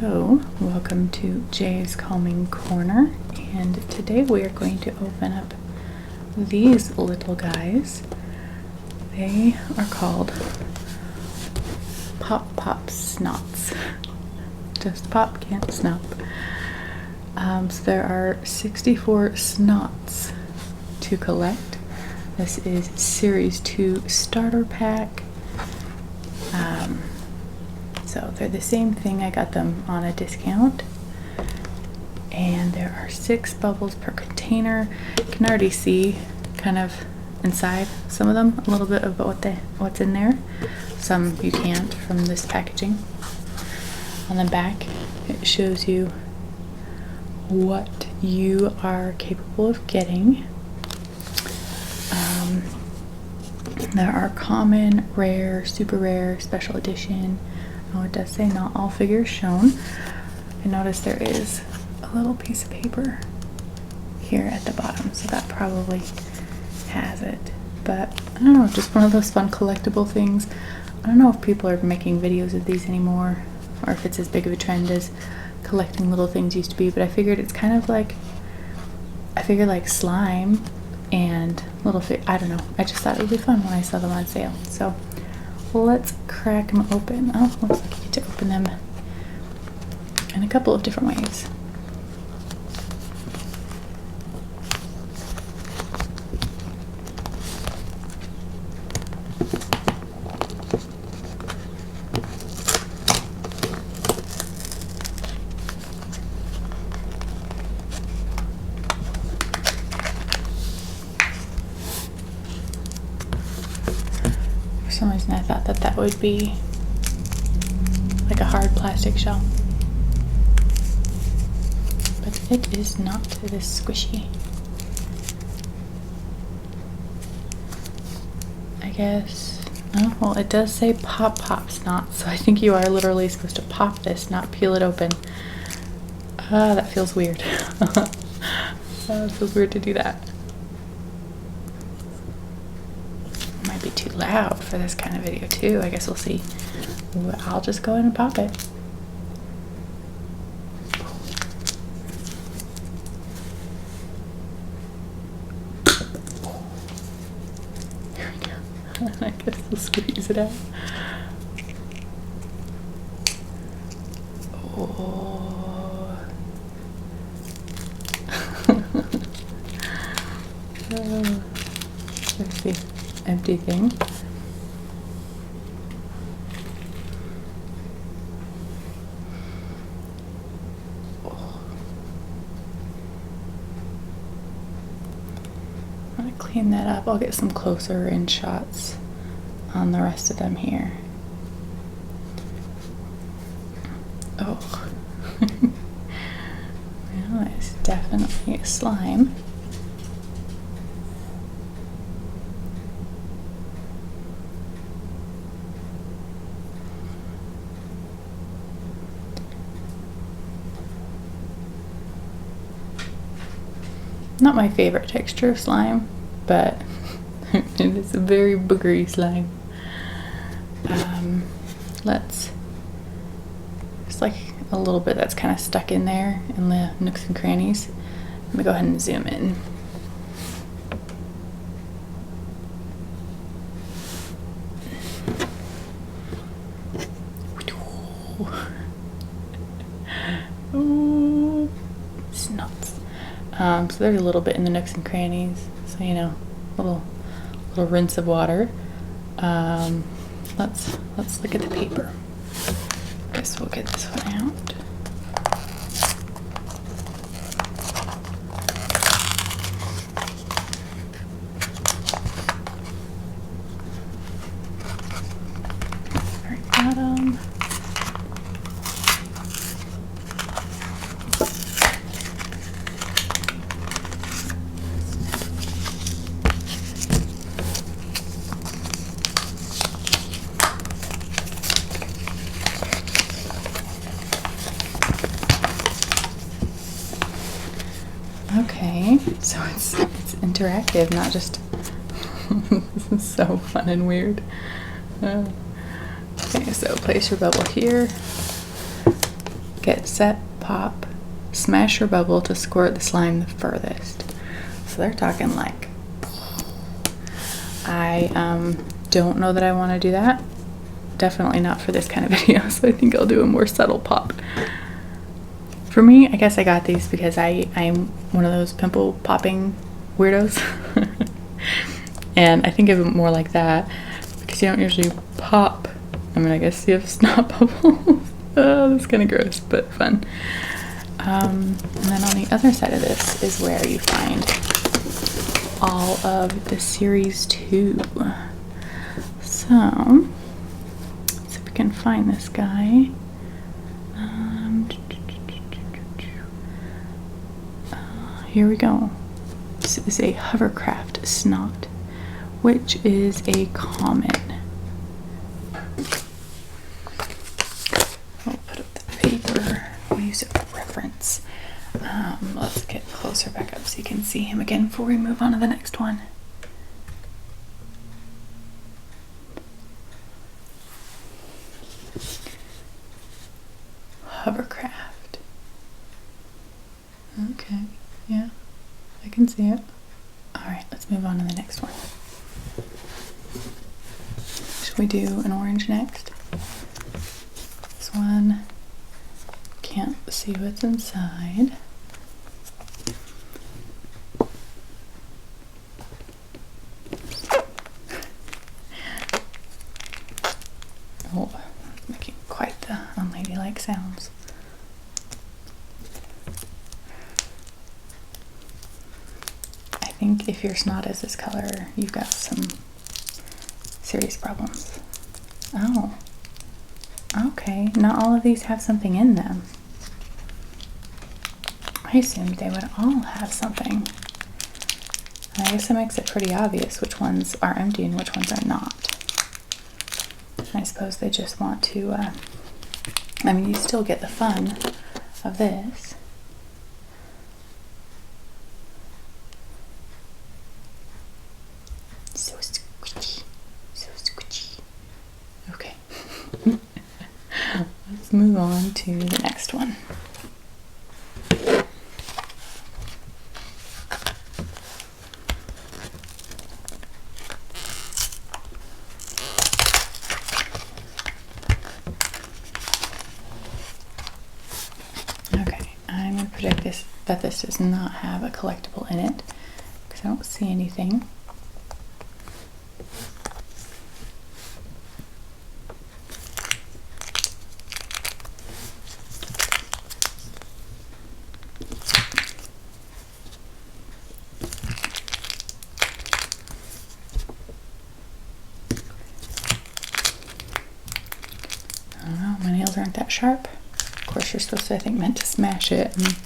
So, welcome to Jay's Calming Corner, and today we are going to open up these little guys. They are called Pop Pop Snots. Just pop, can't snap. So there are 64 snots to collect. This is Series 2 Starter Pack. So they're the same thing. I got them on a discount. And there are 6 bubbles per container. You can already see kind of inside some of them, a little bit of what's in there. Some you can't from this packaging. On the back, it shows you what you are capable of getting. There are common, rare, super rare, special edition. Oh, it does say not all figures shown. I noticed there is a little piece of paper here at the bottom, so that probably has it. But I don't know, just one of those fun collectible things. I don't know if people are making videos of these anymore, or if it's as big of a trend as collecting little things used to be, but I figured it's kind of like, like slime and little I don't know. I just thought it would be fun when I saw them on sale. So let's crack them open. Oh, looks like you get to open them in a couple of different ways. For some reason I thought that would be like a hard plastic shell, but it is not. It is squishy. I guess. Oh, well, it does say Pop Pop Snot, so I think you are literally supposed to pop this, not peel it open. That feels weird. It feels weird to do that. Be too loud for this kind of video too. I guess we'll see. I'll just go in and pop it. There we go. I guess we'll squeeze it out. Oh. Let's see. Empty thing. Oh. I'm gonna clean that up. I'll get some closer in shots on the rest of them here. Oh. Well, it's definitely a slime. Not my favorite texture of slime, but it is a very boogery slime. Let's just like a little bit that's kind of stuck in there in the nooks and crannies. Let me go ahead and zoom in. Oh, snots. So there's a little bit in the nooks and crannies, so you know, little rinse of water. Let's look at the paper. Guess we'll get this one out. Very bottom. Okay, so it's interactive, not just this is so fun and weird. Okay, so place your bubble here. Get set, pop, smash your bubble to squirt the slime the furthest. So they're talking like, I don't know that I want to do that. Definitely not for this kind of video, so I think I'll do a more subtle pop. For me, I guess I got these because I'm one of those pimple popping weirdos. And I think of it more like that because you don't usually pop. I mean, I guess you have snot bubbles. Oh, that's kind of gross, but fun. And then on the other side of this is where you find all of the series 2. So, let's see if we can find this guy. Here we go. This is a hovercraft snot, which is a common. I'll put up the paper. I'll use it for reference. Let's get closer back up so you can see him again before we move on to the next one. Hovercraft. Okay, yeah, I can see it. Alright, let's move on to the next one. Should we do an orange next? This one, can't see what's inside. Oh, making quite the unladylike sounds. I think if your snot is this color, you've got some serious problems. Oh, okay. Not all of these have something in them. I assumed they would all have something. I guess it makes it pretty obvious which ones are empty and which ones are not. I suppose they just want to, I mean, you still get the fun of this. So squishy, so squishy. Okay. Let's move on to the next one. That this does not have a collectible in it because I don't see anything. I don't know, my nails aren't that sharp. Of course, you're supposed to, I think, meant to smash it. And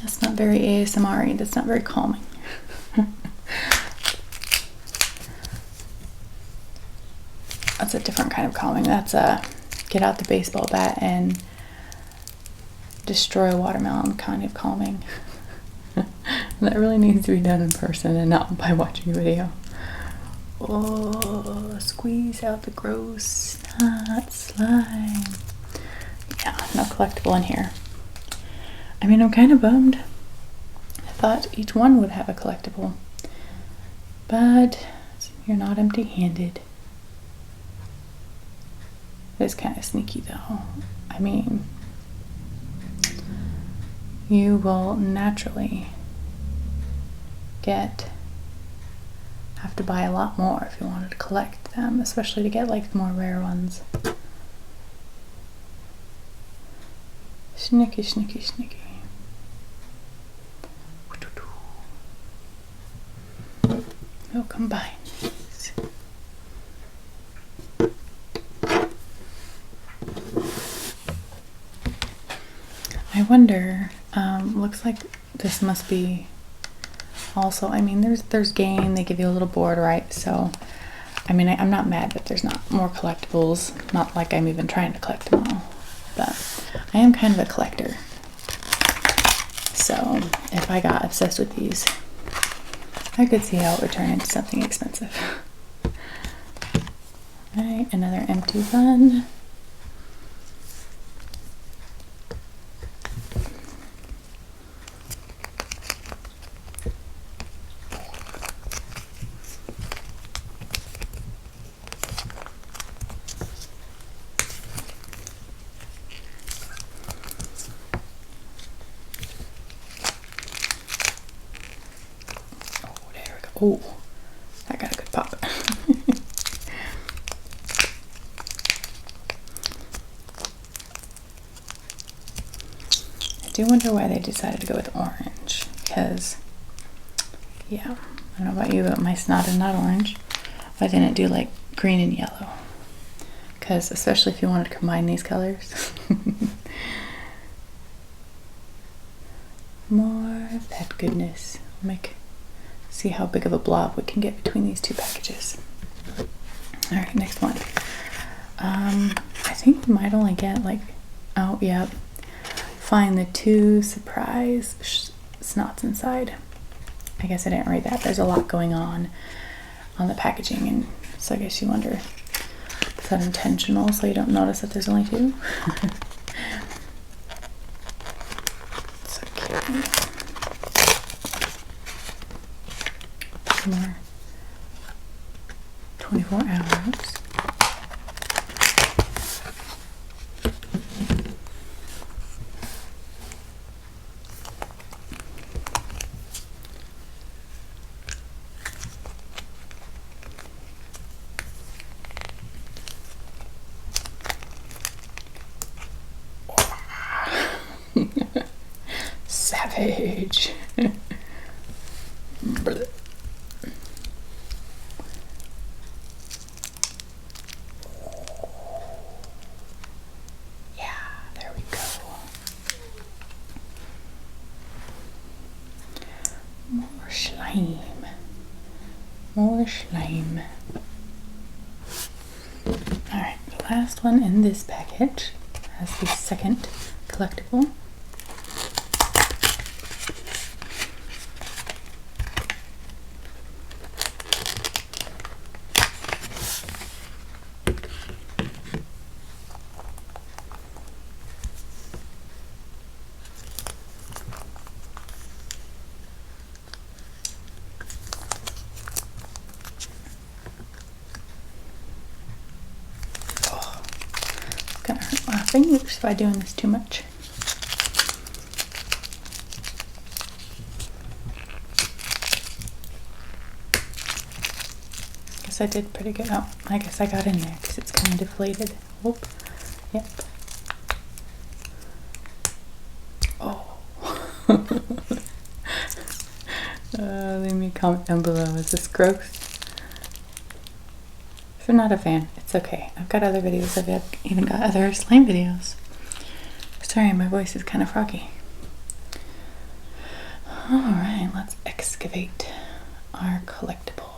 that's not very ASMR-y. That's not very calming. That's a different kind of calming. That's a get out the baseball bat and destroy a watermelon kind of calming. That really needs to be done in person and not by watching a video. Oh, squeeze out the gross snot slime. Yeah, no collectible in here. I mean, I'm kind of bummed. I thought each one would have a collectible. But you're not empty-handed. It's kind of sneaky, though. I mean, you will naturally have to buy a lot more if you wanted to collect them, especially to get like the more rare ones. Sneaky, sneaky, sneaky. We'll combine these. I wonder, looks like this must be also, I mean, there's gain, they give you a little board, right? So, I mean, I'm not mad that there's not more collectibles, not like I'm even trying to collect them all, but I am kind of a collector. So, if I got obsessed with these, I could see how it would turn into something expensive. Alright, another empty one. Oh, that got a good pop. I do wonder why they decided to go with orange, because, yeah, I don't know about you, but my snot is not orange. Why didn't it do like green and yellow? Because especially if you wanted to combine these colors. More of that goodness. See how big of a blob we can get between these two packages. All right, next one. I think we might only get like, oh yeah, find the 2 surprise snots inside. I guess I didn't read that. There's a lot going on the packaging, and so I guess you wonder, is that intentional so you don't notice that there's only 2? So cute. More 24 hours. Savage. Yeah, there we go. More slime. More slime. Alright, the last one in this package has the second collectible. Gonna hurt my fingers by doing this too much. Guess I did pretty good. Oh, I guess I got in there because it's kind of deflated. Whoop. Yep. Oh. Leave me a comment down below. Is this gross? If you're not a fan, it's okay. I've got other videos. I've even got other slime videos. Sorry, my voice is kind of froggy. Alright, let's excavate our collectible.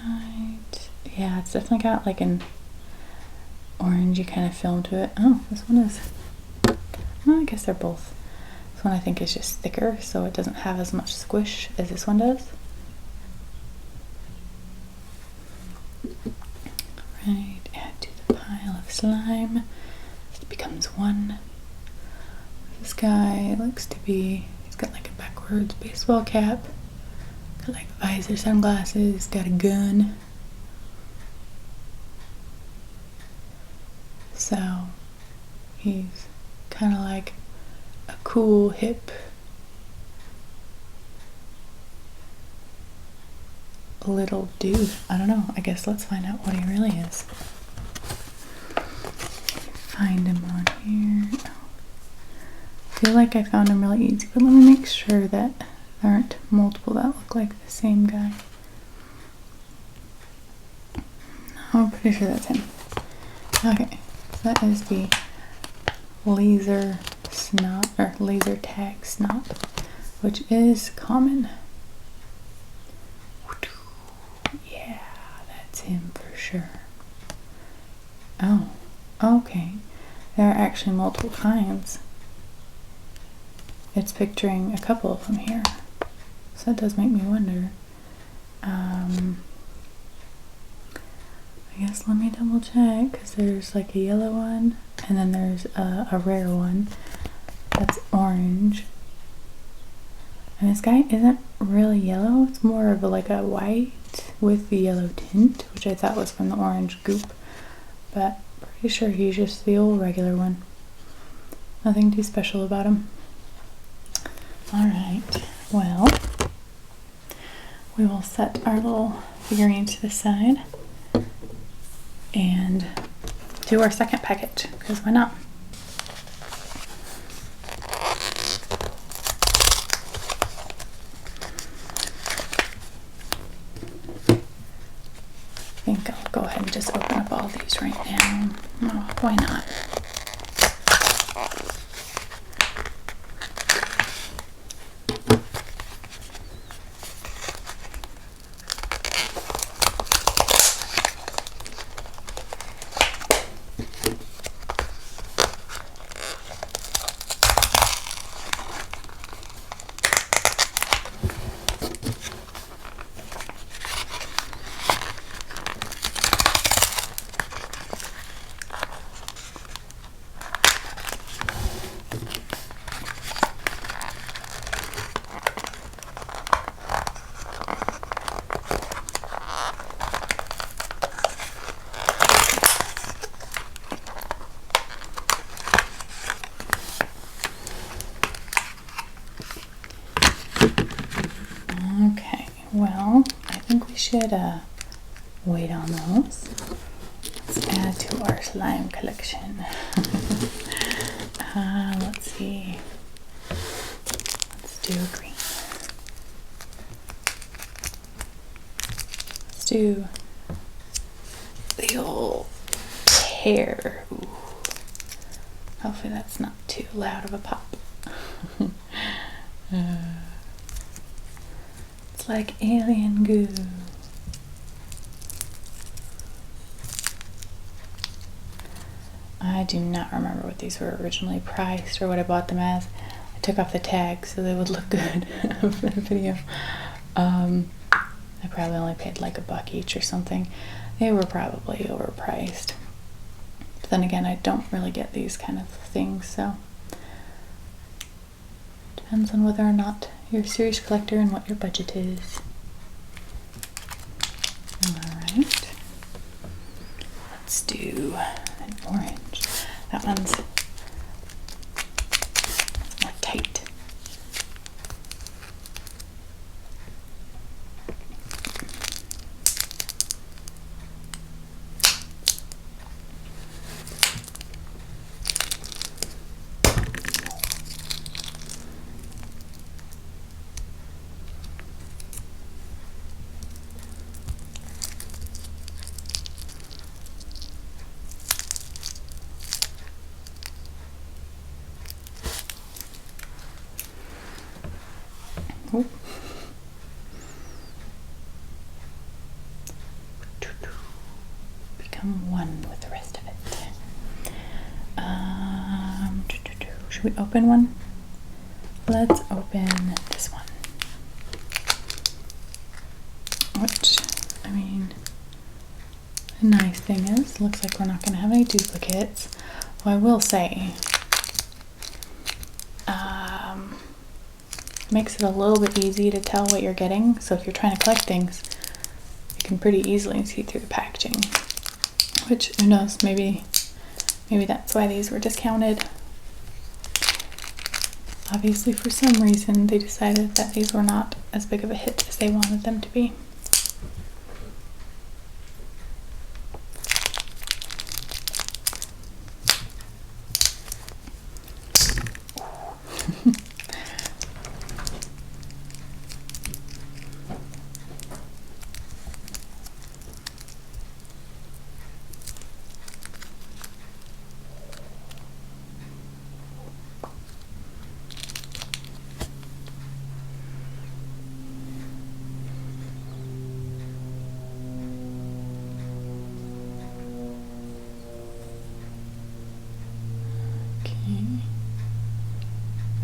Alright. Yeah, it's definitely got like an orangey kind of film to it. Oh, this one is... Well, I guess they're both. This one I think is just thicker, so it doesn't have as much squish as this one does. Right, add to the pile of slime. It becomes one. This guy looks to be, he's got like a backwards baseball cap, got like visor sunglasses, got a gun. So he's kind of like a cool, hip little dude. I don't know. I guess let's find out what he really is. Find him on here. Oh. I feel like I found him really easy, but let me make sure that there aren't multiple that look like the same guy. No, I'm pretty sure that's him. Okay, so that is the laser snot, or laser tag snot, which is common. Yeah, that's him for sure. Oh, okay. There are actually multiple kinds. It's picturing a couple of them here. So that does make me wonder. I guess let me double check, because there's like a yellow one, and then there's a rare one that's orange. And this guy isn't really yellow, it's more of like a white with the yellow tint, which I thought was from the orange goop, but pretty sure he's just the old regular one. Nothing too special about him. All right, well, we will set our little figurine to the side and do our second packet, because why not? I think I'll go ahead and just open up all these right now. Oh, why not? Okay, well, I think we should wait on those. Let's add to our slime collection. Let's see. Let's do a green. Let's do the old pear. Ooh. Hopefully that's not too loud of a pop. It's like alien goo. I do not remember what these were originally priced or what I bought them as. I took off the tag so they would look good for the video. I probably only paid like $1 each or something. They were probably overpriced. But then again, I don't really get these kind of things, so depends on whether or not you're a serious collector and what your budget is. Alright. Let's do an orange. That one's more tight. Ooh. Become one with the rest of it. Should we open one? Let's open this one. Which, I mean, the nice thing is, looks like we're not going to have any duplicates. Well, I will say, makes it a little bit easy to tell what you're getting. So if you're trying to collect things, you can pretty easily see through the packaging. Which, who knows, maybe that's why these were discounted. Obviously, for some reason, they decided that these were not as big of a hit as they wanted them to be.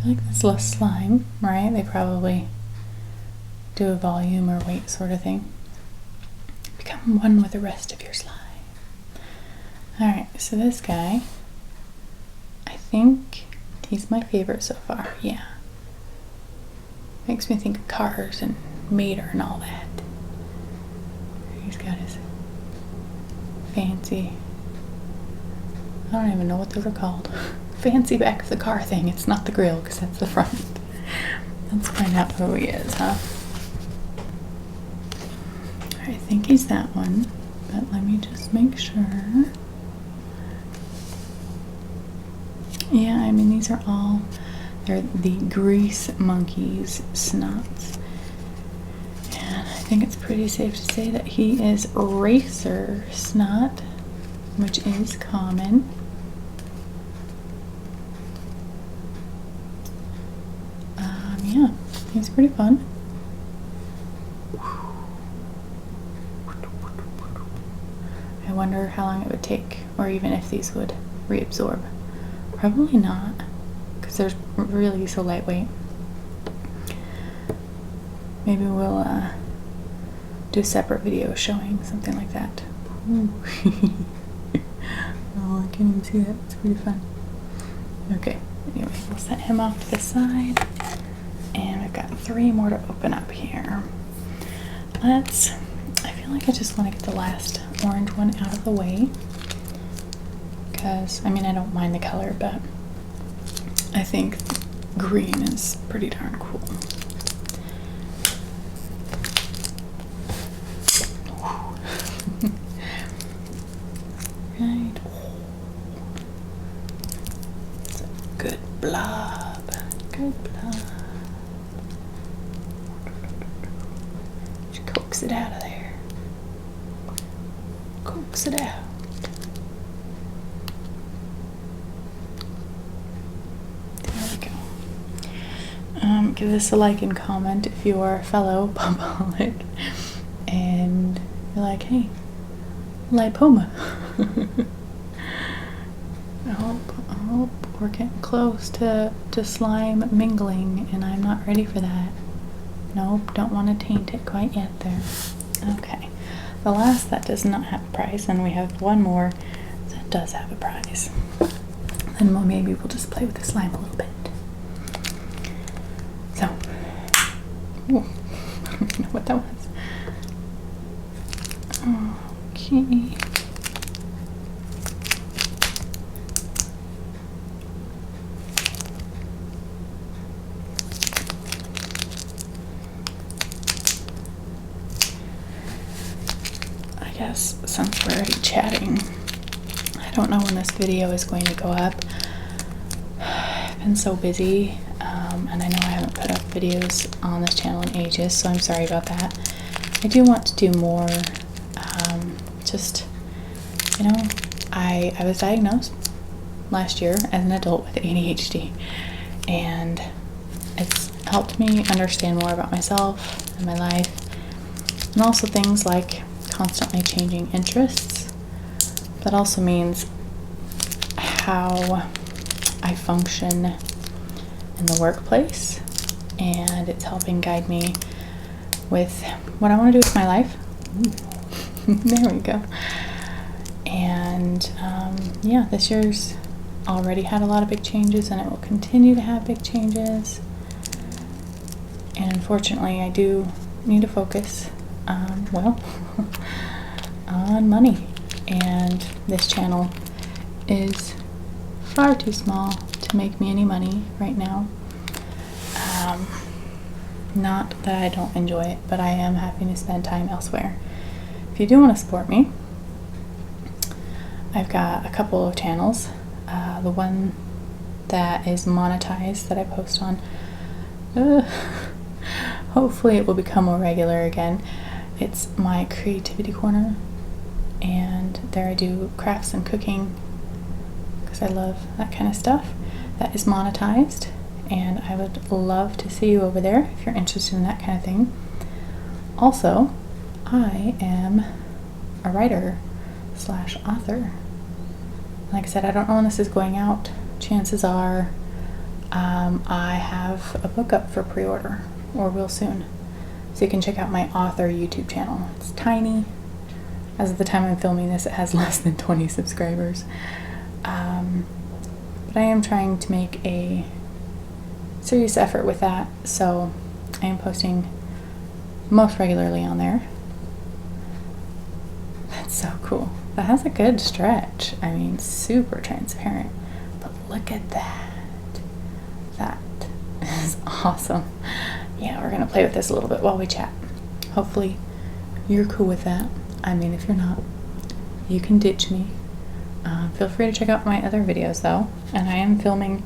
I like this less slime, right? They probably do a volume or weight sort of thing. Become one with the rest of your slime. Alright, so this guy, I think he's my favorite so far, yeah. Makes me think of Cars and Mater and all that. He's got his fancy, I don't even know what those are called. Fancy back of the car thing. It's not the grill because that's the front. Let's find out who he is, huh? I think he's that one, but let me just make sure. Yeah, I mean, these are all, they're the Grease Monkeys snots. And I think it's pretty safe to say that he is Racer Snot, which is common. Yeah, he's pretty fun. I wonder how long it would take, or even if these would reabsorb. Probably not, because they're really so lightweight. Maybe we'll do a separate video showing something like that. Oh, I can't even see that. It's pretty fun. Okay, anyway, we'll set him off to the side. And we've got 3 more to open up here. I feel like I just want to get the last orange one out of the way. Because, I mean, I don't mind the color, but I think green is pretty darn cool. Right. It's a good blob. Good blob. Coax it out of there. Coax it out. There we go. Give this a like and comment if you are a fellow Pubaholic and you're like, hey, lipoma. I hope we're getting close to slime mingling, and I'm not ready for that. Nope, don't want to taint it quite yet there. Okay, the last that does not have a prize, and we have one more that does have a prize. Then maybe we'll just play with the slime a little bit. So, ooh, I don't even know what that was. Okay. I guess since we're already chatting, I don't know when this video is going to go up. I've been so busy, and I know I haven't put up videos on this channel in ages, so I'm sorry about that. I do want to do more. Just, you know, I was diagnosed last year as an adult with ADHD, and it's helped me understand more about myself and my life, and also things like constantly changing interests. That also means how I function in the workplace, and it's helping guide me with what I want to do with my life. There we go. And yeah, this year's already had a lot of big changes, and it will continue to have big changes. And unfortunately, I do need to focus, well, on money. And this channel is far too small to make me any money right now. Not that I don't enjoy it, but I am having to spend time elsewhere. If you do want to support me, I've got a couple of channels. The one that is monetized that I post on, hopefully it will become more regular again. It's my creativity corner, and there I do crafts and cooking because I love that kind of stuff. That is monetized, and I would love to see you over there if you're interested in that kind of thing. Also, I am a writer / author. Like I said, I don't know when this is going out. Chances are I have a book up for pre-order, or will soon. So you can check out my author YouTube channel. It's tiny. As of the time I'm filming this, it has less than 20 subscribers. But I am trying to make a serious effort with that, so I am posting most regularly on there. That's so cool. That has a good stretch. I mean, super transparent. But look at that. That is Awesome. Yeah, we're gonna play with this a little bit while we chat. Hopefully you're cool with that. I mean, if you're not, you can ditch me. Feel free to check out my other videos though. And I am filming,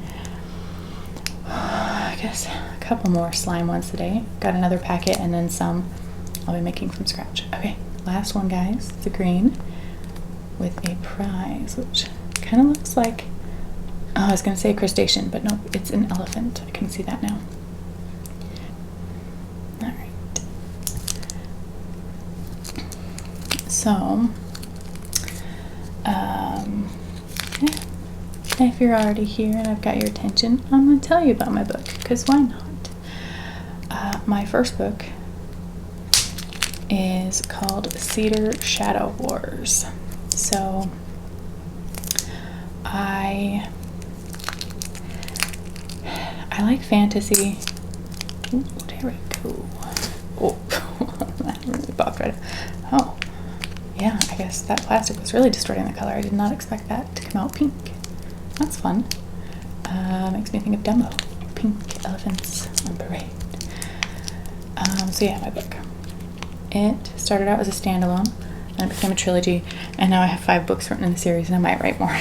I guess, a couple more slime ones today. Got another packet and then some I'll be making from scratch. Okay, last one, guys. It's a green with a prize, which kind of looks like, I was gonna say a crustacean, but nope, it's an elephant. I can see that now. All right. So, yeah. If you're already here and I've got your attention, I'm gonna tell you about my book, because why not? My first book is called Cedar Shadow Wars. So, I like fantasy. Ooh, there we go. Oh, that really popped right up. Oh, yeah, I guess that plastic was really distorting the color. I did not expect that to come out pink. That's fun. Makes me think of Dumbo. Pink elephants on parade. So yeah, my book. It started out as a standalone, and it became a trilogy, and now I have 5 books written in the series, and I might write more.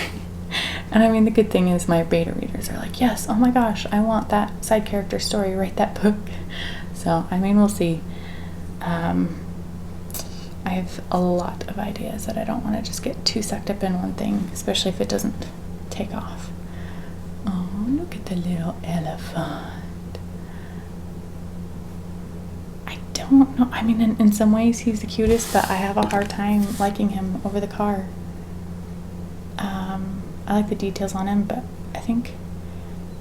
And I mean, the good thing is my beta readers are like, yes, oh my gosh, I want that side character story, write that book. So, I mean, we'll see. I have a lot of ideas that I don't want to just get too sucked up in one thing, especially if it doesn't take off. Oh, look at the little elephant. I don't know. I mean, in some ways he's the cutest, but I have a hard time liking him over the car. I like the details on him, but I think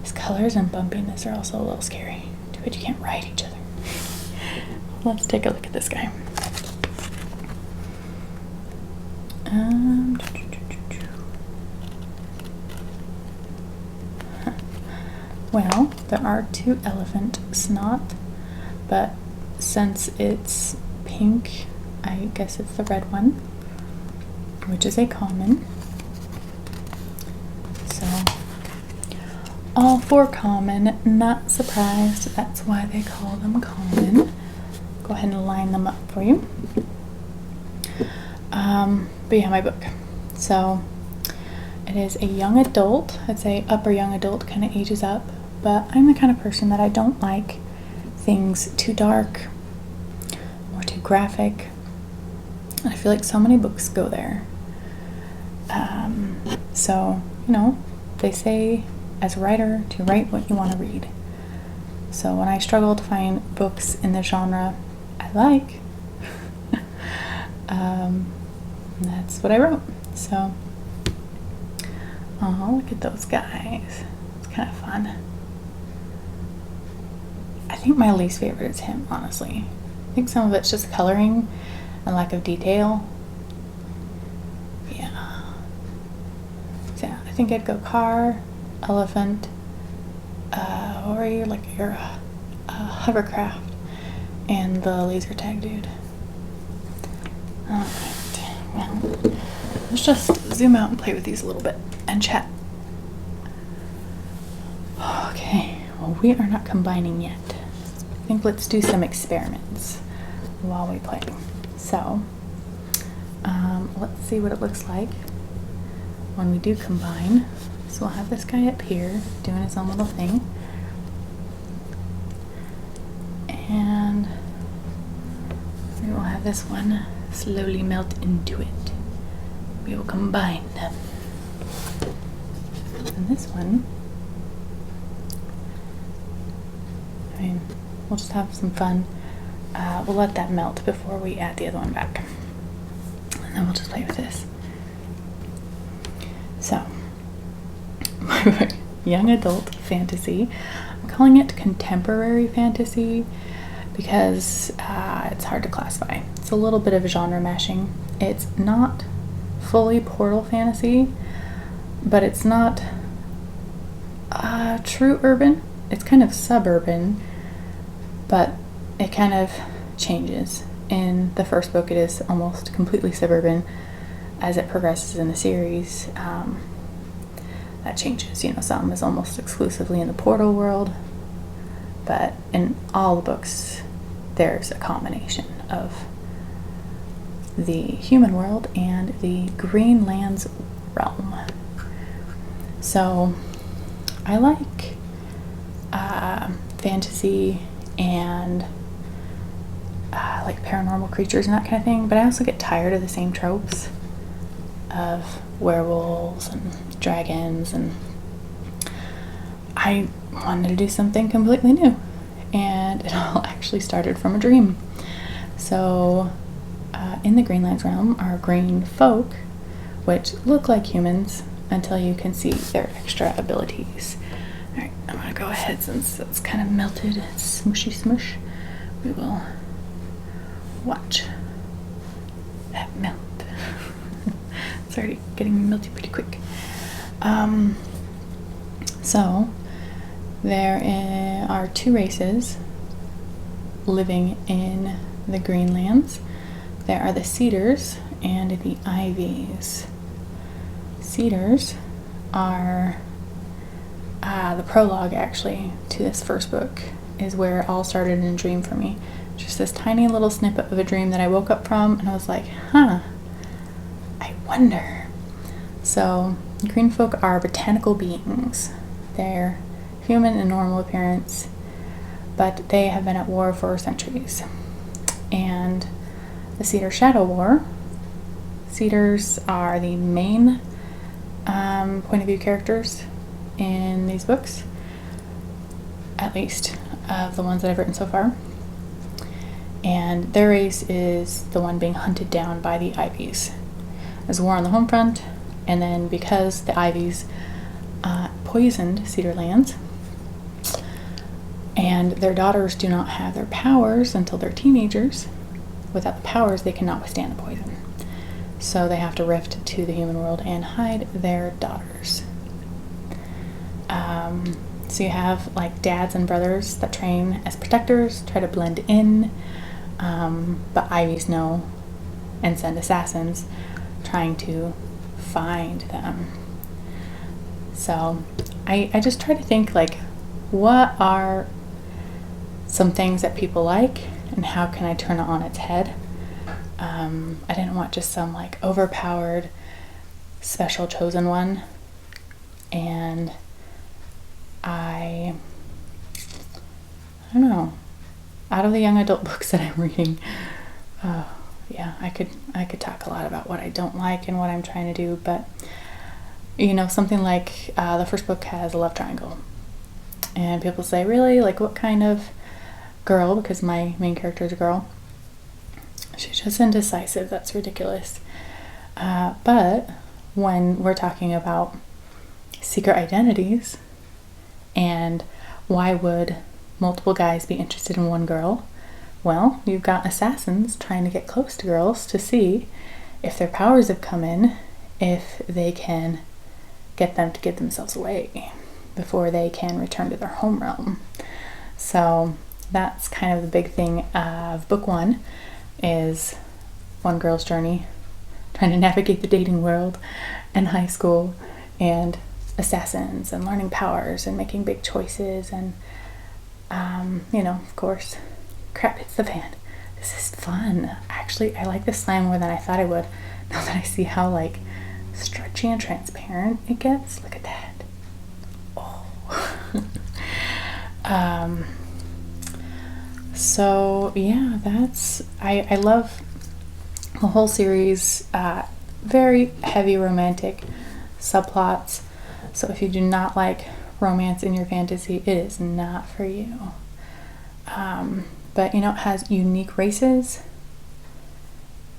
his colors and bumpiness are also a little scary. Too bad you can't ride each other. Let's take a look at this guy. Well, there are 2 elephant snot, but since it's pink, I guess it's the red one, which is a common. So, all 4 common, not surprised, that's why they call them common. Go ahead and line them up for you. But yeah, my book. So, it is a young adult, I'd say upper young adult, kind of ages up, but I'm the kind of person that I don't like things too dark or too graphic. I feel like so many books go there. So, you know, they say as a writer to write what you want to read. So when I struggle to find books in the genre I like, that's what I wrote. So, oh, look at those guys. It's kind of fun. I think my least favorite is him, honestly. I think some of it's just coloring and lack of detail. Yeah. So yeah, I think I'd go car, elephant, or you're a hovercraft, and the laser tag dude. Alright, well, let's just zoom out and play with these a little bit and chat. Okay, well, we are not combining yet. I think let's do some experiments while we play. So, let's see what it looks like when we do combine. So we'll have this guy up here doing his own little thing. And we will have this one slowly melt into it. We will combine them. And this one, I mean, we'll just have some fun. We'll let that melt before we add the other one back. And then we'll just play with this. So, young adult fantasy. I'm calling it contemporary fantasy because it's hard to classify. It's a little bit of genre mashing. It's not fully portal fantasy, but it's not true urban. It's kind of suburban, but it kind of changes. In the first book, it is almost completely suburban. As it progresses in the series, that changes. You know, some is almost exclusively in the portal world, but in all the books there's a combination of the human world and the Greenlands realm. So I like fantasy and like paranormal creatures and that kind of thing, but I also get tired of the same tropes of werewolves and dragons, and I wanted to do something completely new, and it all actually started from a dream. So in the Greenlands realm are green folk, which look like humans until you can see their extra abilities. Alright, I'm gonna go ahead, since it's kind of melted, it's smushy smush. We will watch that melt. It's already getting melty pretty quick. So there are two races living in the Greenlands. There are the cedars and the ivies. Cedars are the prologue, actually, to this first book is where it all started in a dream for me. Just this tiny little snippet of a dream that I woke up from, and I was like, I wonder. So green folk are botanical beings. They're human in normal appearance, but they have been at war for centuries. And the Cedar Shadow War, cedars are the main point of view characters in these books, at least of the ones that I've written so far. And their race is the one being hunted down by the ivies. There's a war on the home front, and then because the ivies poisoned Cedar Lands, and their daughters do not have their powers until they're teenagers, without the powers they cannot withstand the poison. So they have to rift to the human world and hide their daughters. So you have like dads and brothers that train as protectors, try to blend in, but ivies know and send assassins trying to find them. So I just try to think, like, what are some things that people like and how can I turn it on its head? I didn't want just some like overpowered special chosen one, and I don't know, out of the young adult books that I'm reading, yeah, I could talk a lot about what I don't like and what I'm trying to do, but you know, something like the first book has a love triangle, and people say, really, like, what kind of girl, because my main character is a girl, she's just indecisive, that's ridiculous. But when we're talking about secret identities and why would multiple guys be interested in one girl, well, you've got assassins trying to get close to girls to see if their powers have come in, if they can get them to give themselves away before they can return to their home realm. So that's kind of the big thing of book one, is one girl's journey trying to navigate the dating world and high school and assassins and learning powers and making big choices, and you know, of course, crap hits the fan. This is fun. Actually, I like this slime more than I thought I would, now that I see how like stretchy and transparent it gets. Look at that. Oh. So yeah, that's, I love the whole series. Very heavy romantic subplots, so if you do not like romance in your fantasy, it is not for you. But you know, it has unique races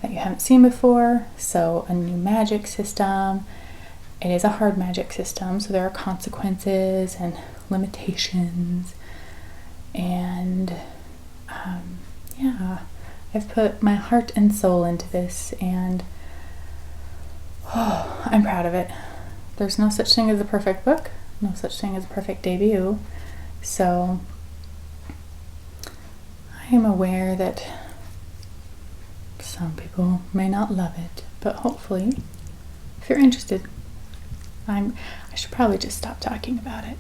that you haven't seen before, so a new magic system. It is a hard magic system, so there are consequences and limitations, and yeah, I've put my heart and soul into this, and I'm proud of it. There's no such thing as a perfect book, no such thing as a perfect debut, so I am aware that some people may not love it, but hopefully, if you're interested, I should probably just stop talking about it,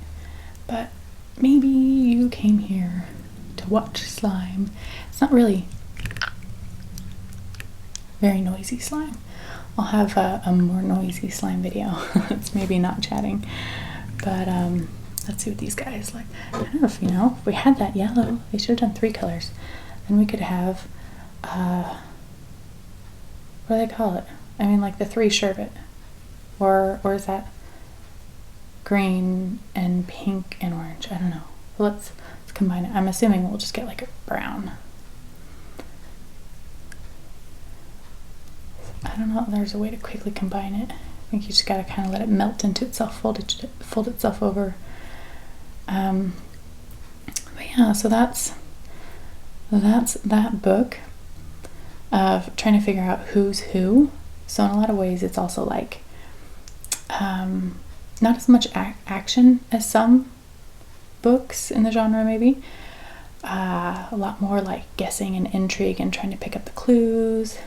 but maybe you came here to watch slime. It's not really very noisy slime. I'll have a more noisy slime video. It's maybe not chatting, but let's see what these guys like. I don't know if, you know, if we had that yellow, they should have done 3 colors. Then we could have, what do they call it? I mean, like the 3 sherbet, or is that green and pink and orange? I don't know. Let's combine it. I'm assuming we'll just get like a brown. I don't know. There's a way to quickly combine it. I think you just gotta kind of let it melt into itself, fold itself over. But yeah, so that's that book of trying to figure out who's who. So in a lot of ways, it's also like not as much action as some books in the genre, maybe. A lot more like guessing and intrigue and trying to pick up the clues,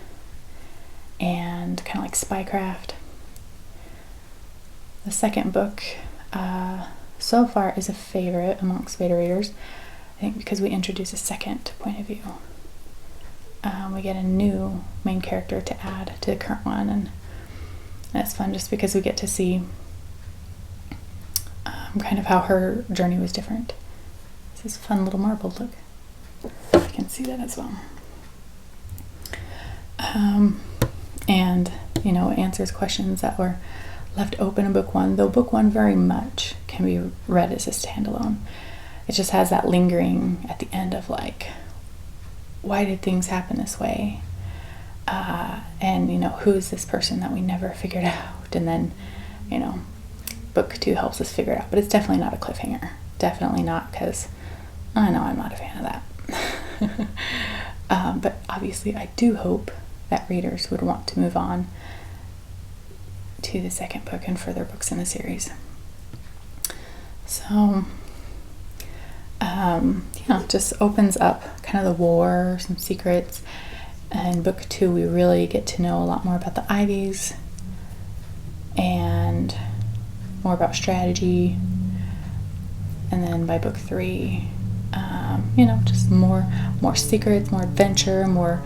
and kind of like spycraft. The second book so far is a favorite amongst beta readers, I think, because we introduce a second point of view. We get a new main character to add to the current one, and it's fun just because we get to see kind of how her journey was different. This is a fun little marble, look. You can see that as well. And, you know, it answers questions that were left open in book 1, though book 1 very much can be read as a standalone. It just has that lingering at the end of like, why did things happen this way? And, you know, who is this person that we never figured out? And then, you know, book 2 helps us figure it out. But it's definitely not a cliffhanger. Definitely not, because I know I'm not a fan of that. But obviously I do hope that readers would want to move on to the second book and further books in the series. So, yeah, it just opens up kind of the war, some secrets. And book 2, we really get to know a lot more about the Ivies and more about strategy. And then by book 3, you know, just more secrets, more adventure, more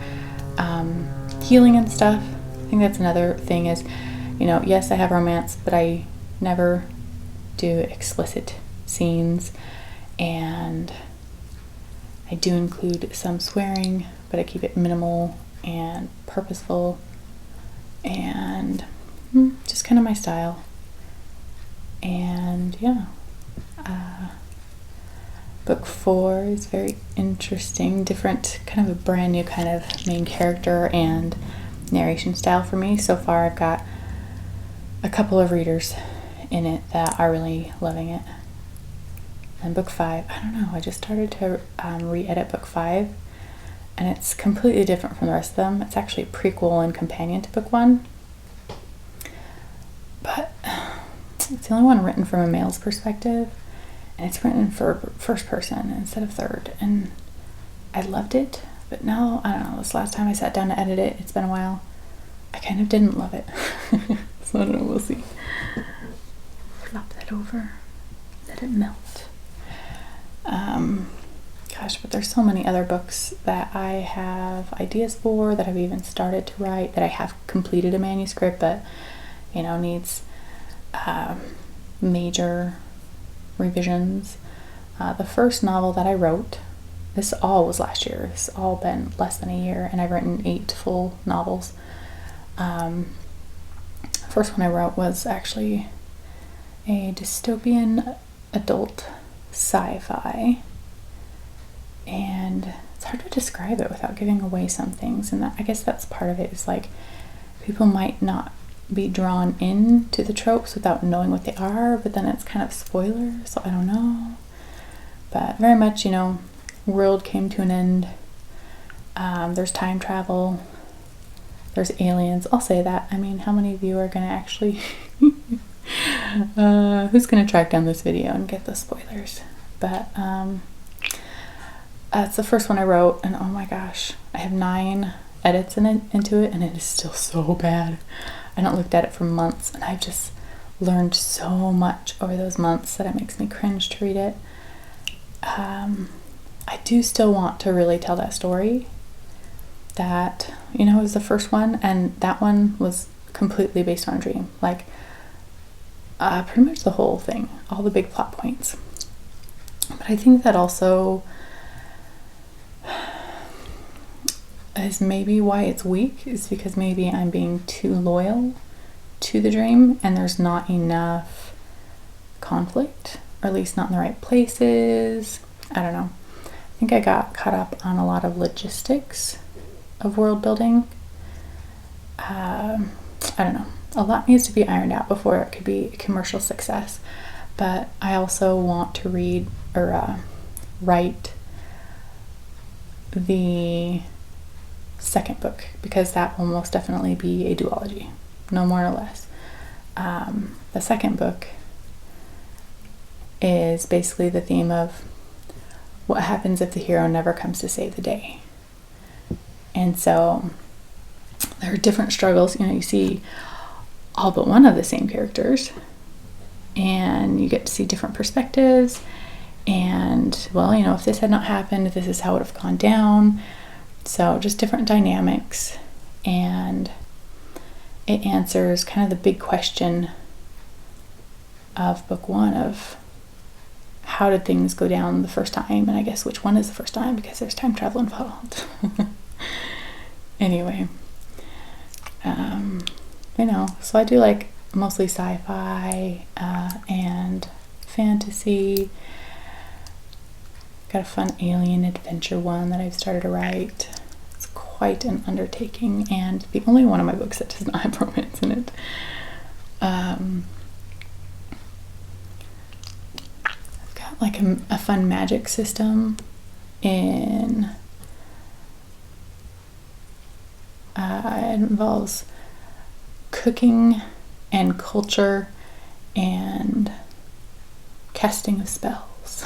healing and stuff. I think that's another thing is, you know, yes, I have romance, but I never do explicit scenes, and I do include some swearing, but I keep it minimal and purposeful, and just kind of my style. And yeah, book 4 is very interesting, different, kind of a brand new kind of main character and narration style for me. So far I've got a couple of readers in it that are really loving it. And book 5, I don't know, I just started to re-edit book 5, and it's completely different from the rest of them. It's actually a prequel and companion to book 1, but it's the only one written from a male's perspective, and it's written for first person instead of third, and I loved it. But now, I don't know, this last time I sat down to edit it, it's been a while, I kind of didn't love it. So I don't know, we'll see. Flop that over, let it melt. Gosh, but there's so many other books that I have ideas for, that I've even started to write, that I have completed a manuscript, but, you know, needs major revisions. The first novel that I wrote, this all was last year, it's all been less than a year, and I've written 8 full novels. First one I wrote was actually a dystopian adult sci-fi, and it's hard to describe it without giving away some things, and I guess that's part of it, is like people might not be drawn into the tropes without knowing what they are, but then it's kind of spoiler, so I don't know. But very much, you know, world came to an end. There's time travel, there's aliens. I'll say that. I mean, how many of you are gonna actually who's gonna track down this video and get the spoilers? But it's the first one I wrote, and oh my gosh, I have 9 edits into it, and it is still so bad. I haven't looked at it for months, and I've just learned so much over those months that it makes me cringe to read it. I do still want to really tell that story. That, you know, was the first one, and that one was completely based on a dream. Like, pretty much the whole thing, all the big plot points. But I think that also is maybe why it's weak, is because maybe I'm being too loyal to the dream and there's not enough conflict, or at least not in the right places. I don't know. I think I got caught up on a lot of logistics of world building. I don't know. A lot needs to be ironed out before it could be a commercial success. But I also want to read or write the second book, because that will most definitely be a duology, no more or less. The second book is basically the theme of what happens if the hero never comes to save the day. And so there are different struggles. You know, you see all but one of the same characters, and you get to see different perspectives. And, well, you know, if this had not happened, this is how it would have gone down. So just different dynamics. And it answers kind of the big question of book one of how did things go down the first time, and I guess which one is the first time, because there's time travel involved. Anyway, you know, so I do like mostly sci-fi and fantasy. Got a fun alien adventure one that I've started to write. It's quite an undertaking, and the only one of my books that does not have romance in it. I've got like a fun magic system in it involves cooking and culture and casting of spells.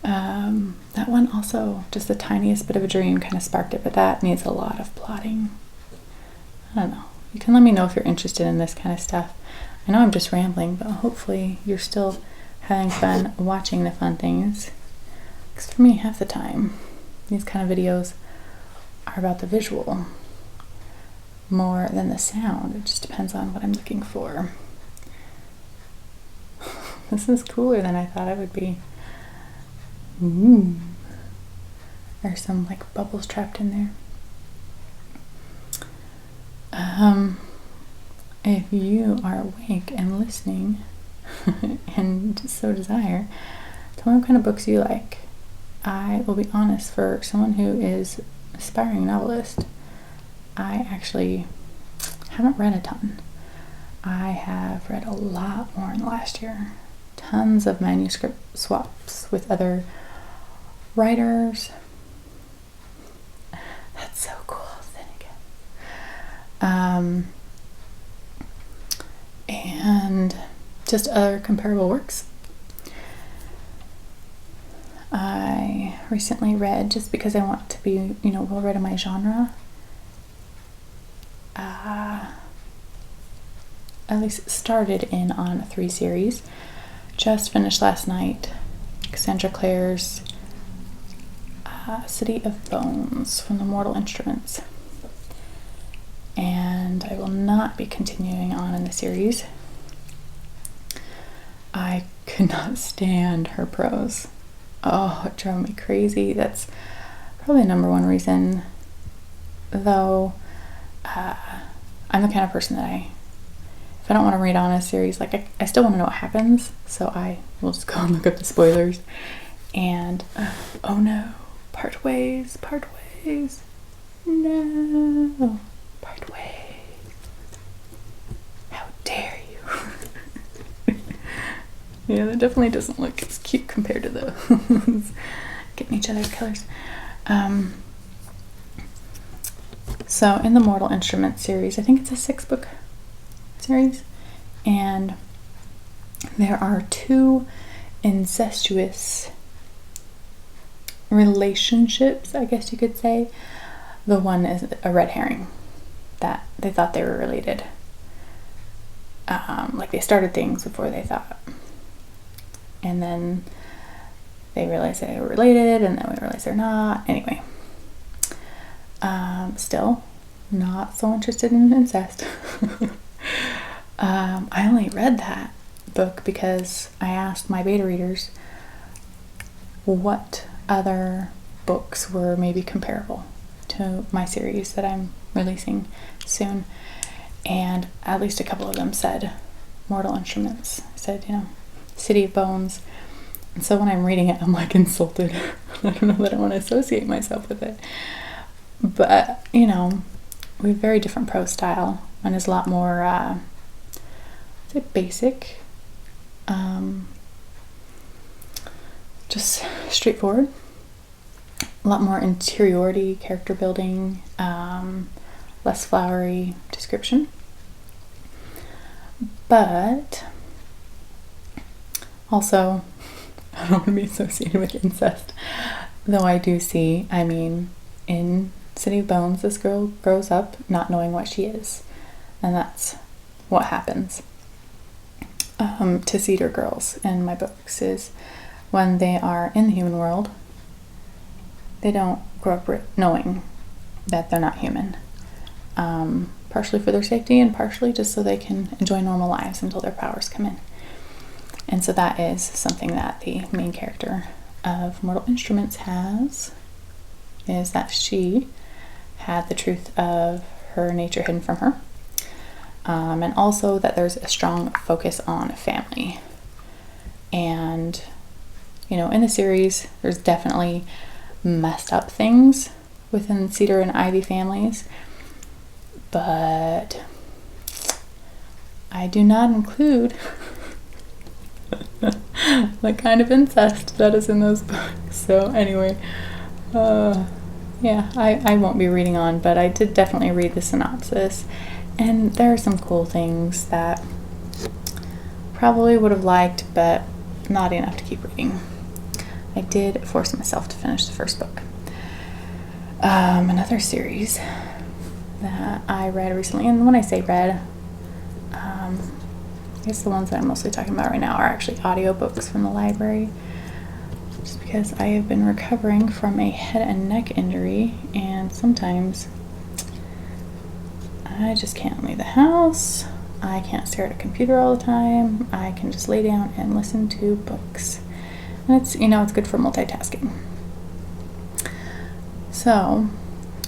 That one also, just the tiniest bit of a dream kind of sparked it, but that needs a lot of plotting. I don't know. You can let me know if you're interested in this kind of stuff. I know I'm just rambling, but hopefully you're still having fun watching the fun things. Because for me, half the time, these kind of videos are about the visual more than the sound. It just depends on what I'm looking for. This is cooler than I thought it would be. Ooh. There's some like bubbles trapped in there. If you are awake and listening and so desire, tell me what kind of books you like. I will be honest, for someone who is an aspiring novelist, I actually haven't read a ton. I have read a lot more in the last year. Tons of manuscript swaps with other writers. That's so cool. Then again. And just other comparable works. I recently read, just because I want to be, you know, well read in my genre, at least started in on 3 series. Just finished last night Cassandra Clare's City of Bones from the Mortal Instruments. And I will not be continuing on in the series. I could not stand her prose. Oh, it drove me crazy. That's probably the number one reason, though. I'm the kind of person that if I don't want to read on a series, like I still want to know what happens, so I will just go and look up the spoilers. And oh no, part ways, no, part ways. How dare you? Yeah, that definitely doesn't look as cute compared to those. Getting each other's colors. So in the Mortal Instruments series, I think it's a 6-book series, and there are 2 incestuous relationships, I guess you could say. The one is a red herring, that they thought they were related. Like they started things before they thought. and then they realize they were related, and then we realize they're not. Anyway, still not so interested in incest. I only read that book because I asked my beta readers what other books were maybe comparable to my series that I'm releasing soon, and at least a couple of them said Mortal Instruments. I said, City of Bones. And so when I'm reading it, I'm like insulted. I don't know that I want to associate myself with it. But, we have very different prose style. Mine is a lot more, basic. Just straightforward. A lot more interiority, character building, less flowery description. But also, I don't want to be associated with incest, though I do see, in City of Bones, this girl grows up not knowing what she is, and that's what happens to Cedar girls in my books, is when they are in the human world, they don't grow up knowing that they're not human, partially for their safety and partially just so they can enjoy normal lives until their powers come in. And so that is something that the main character of Mortal Instruments has, is that she had the truth of her nature hidden from her. And also that there's a strong focus on family. And, in the series, there's definitely messed up things within Cedar and Ivy families, but I do not include the kind of incest that is in those books. So anyway, I won't be reading on, but I did definitely read the synopsis, and there are some cool things that probably would have liked, but not enough to keep reading. I did force myself to finish the first book. Another series that I read recently, and when I say read, I guess the ones that I'm mostly talking about right now are actually audiobooks from the library, just because I have been recovering from a head and neck injury, and sometimes I just can't leave the house. I can't stare at a computer all the time. I can just lay down and listen to books. And it's, it's good for multitasking. So,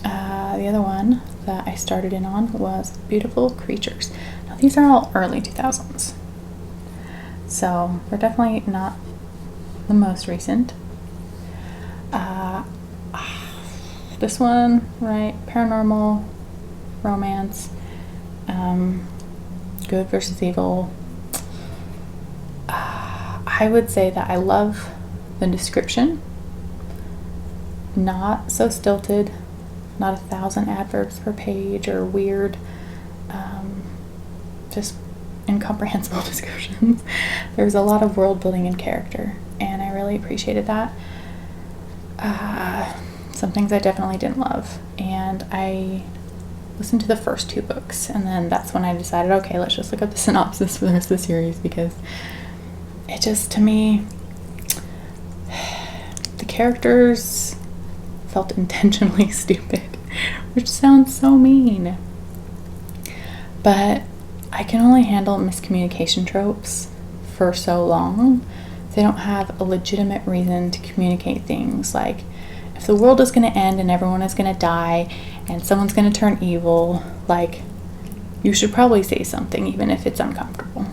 the other one that I started in on was Beautiful Creatures. Now, these are all early 2000s. So, they're definitely not the most recent. This one, right, paranormal, romance, good versus evil. I would say that I love the description. Not so stilted, not 1,000 adverbs per page or weird, just incomprehensible descriptions. There's a lot of world building and character, and I really appreciated that. Some things I definitely didn't love, and I listened to the first 2 books, and then that's when I decided, okay, let's just look up the synopsis for the rest of the series, because it just, to me, the characters felt intentionally stupid, which sounds so mean. But I can only handle miscommunication tropes for so long. They don't have a legitimate reason to communicate things. Like, if the world is going to end and everyone is going to die and someone's going to turn evil, like, you should probably say something, even if it's uncomfortable.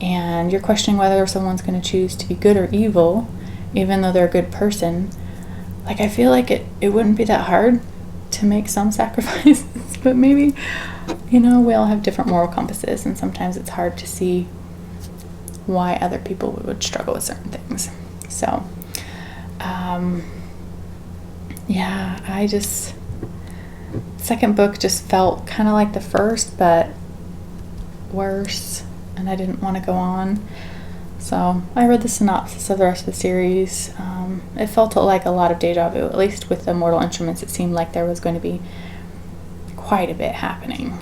And you're questioning whether someone's going to choose to be good or evil, even though they're a good person. Like, I feel like it wouldn't be that hard to make some sacrifices, but maybe, we all have different moral compasses, and sometimes it's hard to see why other people would struggle with certain things. So, second book just felt kind of like the first, but worse, and I didn't want to go on. So I read the synopsis of the rest of the series. It felt like a lot of deja vu. At least with the Mortal Instruments, it seemed like there was going to be quite a bit happening.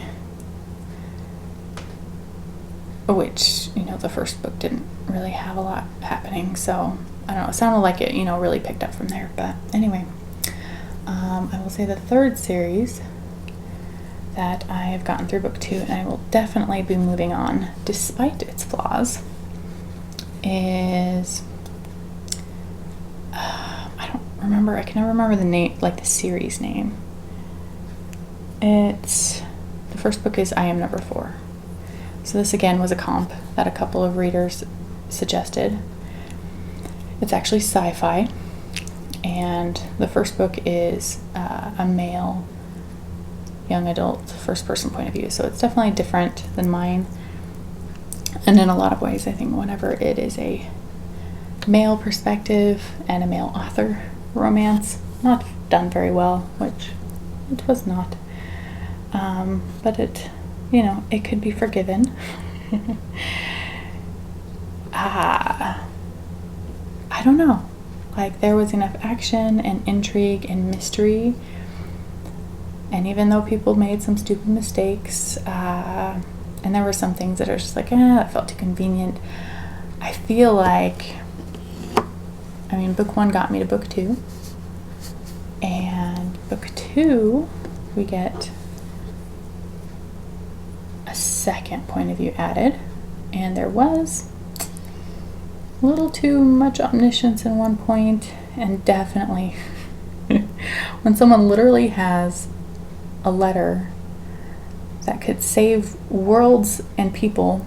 which, you know, the first book didn't really have a lot happening, so I don't know, it sounded like it, you know, really picked up from there. But anyway, I will say the third series that I have gotten through book 2, and I will definitely be moving on despite its flaws, is I don't remember, I can never remember the name, like the series name. It's, the first book is I Am Number 4. So this again was a comp that a couple of readers suggested. It's actually sci-fi, and the first book is a male young adult first person point of view, so it's definitely different than mine. And in a lot of ways, I think whenever it is a male perspective and a male author romance, not done very well, which it was not. But it, you know, it could be forgiven. I don't know. Like, there was enough action and intrigue and mystery. And even though people made some stupid mistakes, and there were some things that are just like, that felt too convenient. I feel like, I mean, book 1 got me to book 2. And book 2, we get a second point of view added. And there was a little too much omniscience in one point, and definitely when someone literally has a letter that could save worlds and people,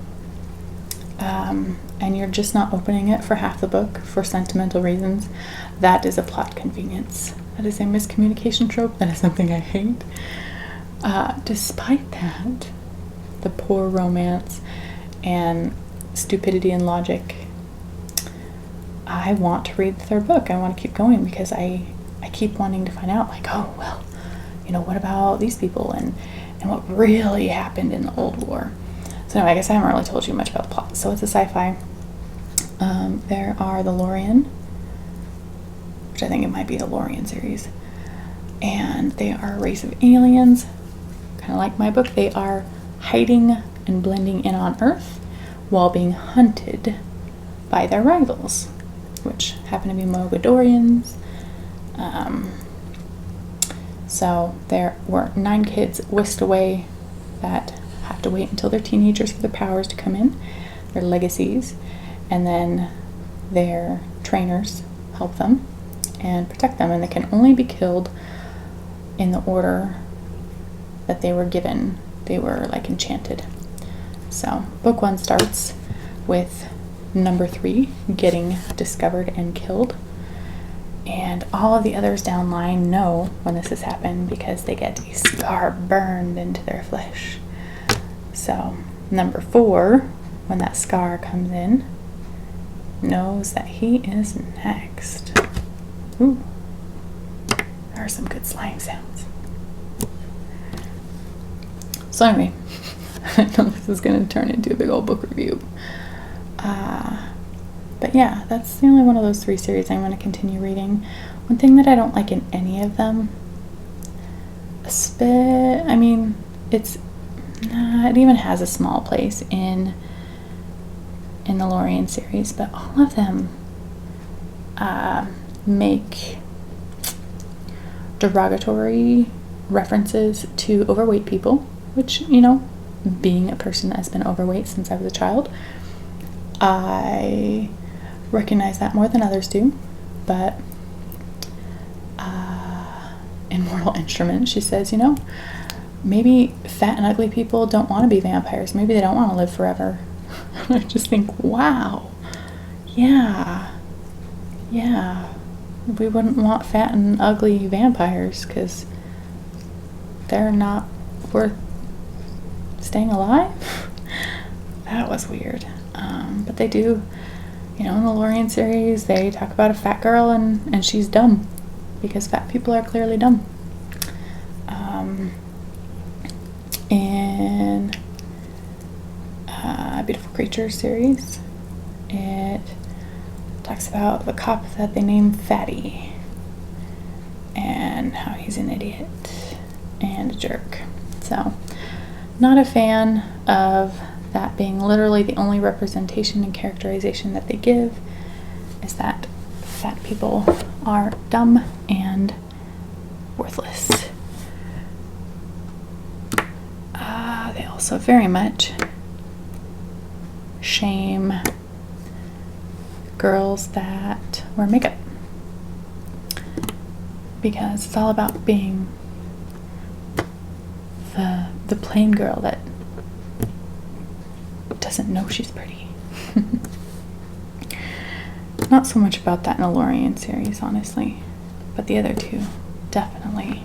and you're just not opening it for half the book for sentimental reasons, that is a plot convenience. That is a miscommunication trope. That is something I hate. Despite that, the poor romance and stupidity and logic, I want to read the third book. I want to keep going because I keep wanting to find out, like, oh, well, you know, what about these people and what really happened in the old war. So anyway, I guess I haven't really told you much about the plot. So it's a sci-fi. There are the Lorien, which I think it might be the Lorien series, and they are a race of aliens, kind of like my book. They are hiding and blending in on Earth while being hunted by their rivals, which happen to be Mogadorians. So there were 9 kids whisked away that have to wait until they're teenagers for their powers to come in, their legacies, and then their trainers help them and protect them, and they can only be killed in the order that they were given. They were like enchanted. So book 1 starts with number 3 getting discovered and killed, and all of the others down line know when this has happened because they get a scar burned into their flesh. So number 4, when that scar comes in, knows that he is next. Ooh, there are some good slime sounds. So anyway, I know this is going to turn into a big old book review. But yeah, that's the only one of those 3 series I'm going to continue reading. One thing that I don't like in any of them, I mean, it even has a small place in the Lorien series, but all of them make derogatory references to overweight people, which, you know, being a person that has been overweight since I was a child, I recognize that more than others do. But in Mortal Instrument, she says, you know, maybe fat and ugly people don't want to be vampires. Maybe they don't want to live forever. I just think, wow, yeah, we wouldn't want fat and ugly vampires because they're not worth staying alive. That was weird. But they do, you know, in the Lorien series, they talk about a fat girl and she's dumb because fat people are clearly dumb. In Beautiful Creatures series, it talks about the cop that they name Fatty and how he's an idiot and a jerk. So, not a fan of that being literally the only representation and characterization that they give is that fat people are dumb and worthless. They also very much shame girls that wear makeup, because it's all about being the plain girl that doesn't know she's pretty. Not so much about that in the Lorien series, honestly, but the other two, definitely.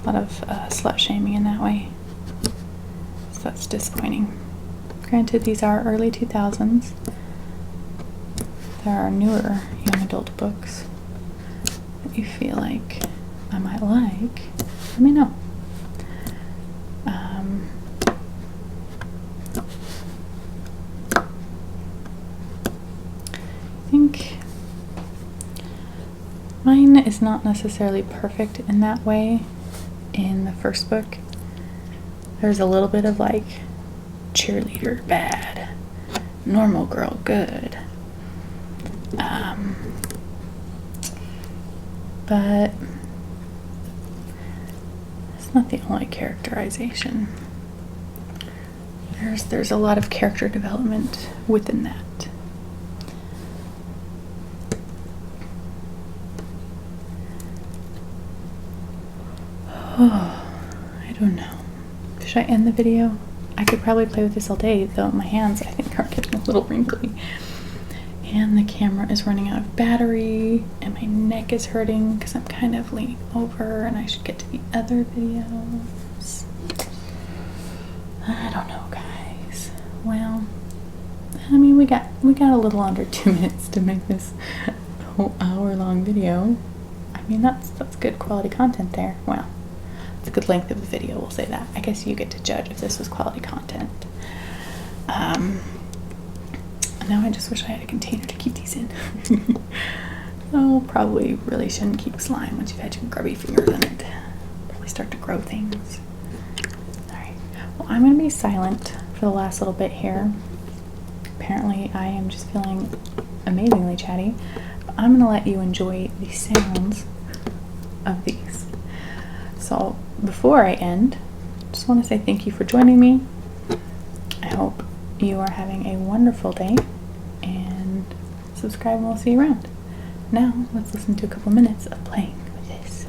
A lot of slut shaming in that way. So that's disappointing. Granted, these are early 2000s. There are newer young adult books that you feel like I might like. Let me know. I think mine is not necessarily perfect in that way. In the first book, there's a little bit of like cheerleader bad, normal girl good. But it's not the only characterization. There's a lot of character development within that. Oh, I don't know. Should I end the video? I could probably play with this all day, though my hands, I think, are getting a little wrinkly. And the camera is running out of battery, and my neck is hurting because I'm kind of leaning over, and I should get to the other videos. I don't know, guys. Well, I mean, we got a little under 2 minutes to make this whole hour-long video. I mean, that's good quality content there. Well, it's a good length of the video, we'll say that. I guess you get to judge if this was quality content. Now I just wish I had a container to keep these in. Oh, probably really shouldn't keep slime once you've had your grubby fingers in it. Probably start to grow things. Alright, well, I'm going to be silent for the last little bit here. Apparently I am just feeling amazingly chatty. But I'm going to let you enjoy the sounds of these. So before I end, I just want to say thank you for joining me. I hope you are having a wonderful day, and subscribe and we'll see you around. Now let's listen to a couple minutes of playing with this.